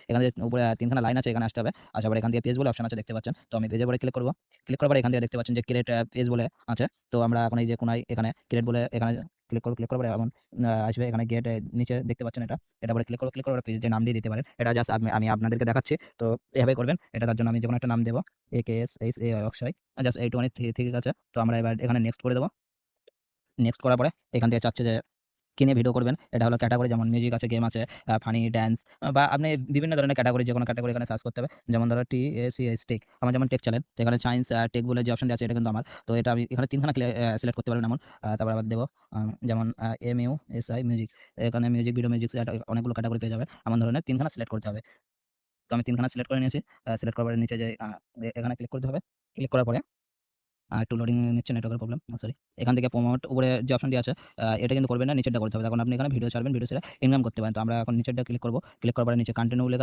এখানে যে উপরে ৩ খানা লাইন আছে এখানে আসতে হবে। আসার পরে এখান থেকে পেজ বলে অপশন আছে দেখতে পাচ্ছেন। তো আমি পেজের উপরে ক্লিক করব। ক্লিক করার পরে এখান থেকে দেখতে পাচ্ছেন যে ক্রিয়েট পেজ বলে আছে। তো আমরা এখন এই যে কোনায় এখানে ক্রিয়েট বলে এখানে ক্লিক করব। ক্লিক করার পরে এমন আসবে এখানে গেট নিচে দেখতে পাচ্ছেন এটা। এটা পরে ক্লিক করব। ক্লিক করার পরে পেজের নাম দিয়ে দিতে পারেন। এটা জাস্ট আমি আপনাদেরকে দেখাচ্ছি। তো এভাবে করবেন। এটা তার জন্য আমি যেকোনো একটা নাম দেব। AKSHA অক্ষয়। জাস্ট এইটুকুনি ঠিক আছে। তো আমরা এবার এখানে নেক্সট করে দেব। নেক্সট করার পরে এখান থেকে চাচ্ছে যে কি নিয়ে ভিডিও করবেন। এটা হলো ক্যাটেগরি যেমন মিউজিক আছে, গেম আছে, ফানি, ড্যান্স বা আপনি বিভিন্ন ধরনের ক্যাটেগরি যেকোনো ক্যাটেগরি এখানে সার্চ করতে হবে। যেমন ধরো TACS টেক। আমার যেমন টেক চ্যানেল। তো এখানে সায়েন্স টেক বলে যে অপশনটি আছে এটা কিন্তু আমার। তো এটা আমি এখানে ৩ খানা সিলেক্ট করতে পারবেন এমন। তারপর আবার দেব যেমন MUSI মিউজিক। এখানে মিউজিক, ভিডিও, মিউজিক অনেকগুলো ক্যাটেগরি পেয়ে যাবেন। এমন ধরনের ৩ খানা সিলেক্ট করতে হবে। তো আমি ৩ খানা সিলেক্ট করে নিয়েছি। সিলেক্ট করার পরে নিচে যে এখানে ক্লিক করতে হবে। ক্লিক করার পরে একটু লোডিং নিচ্ছে নেটওয়ার্কের প্রবলেম। সরি। এখান থেকে প্রমোট উপরে যে অপশনটি আছে এটা কিন্তু করবেন না, নিচেরটা করতে হবে। এখন আপনি এখানে ভিডিও ছাড়বেন, ভিডিও ছেড়ে ইনকাম করতে পারেন। তো আমরা এখন নিচেরটা ক্লিক করব। ক্লিক করার পরে নিচে কন্টিনিউ লেখা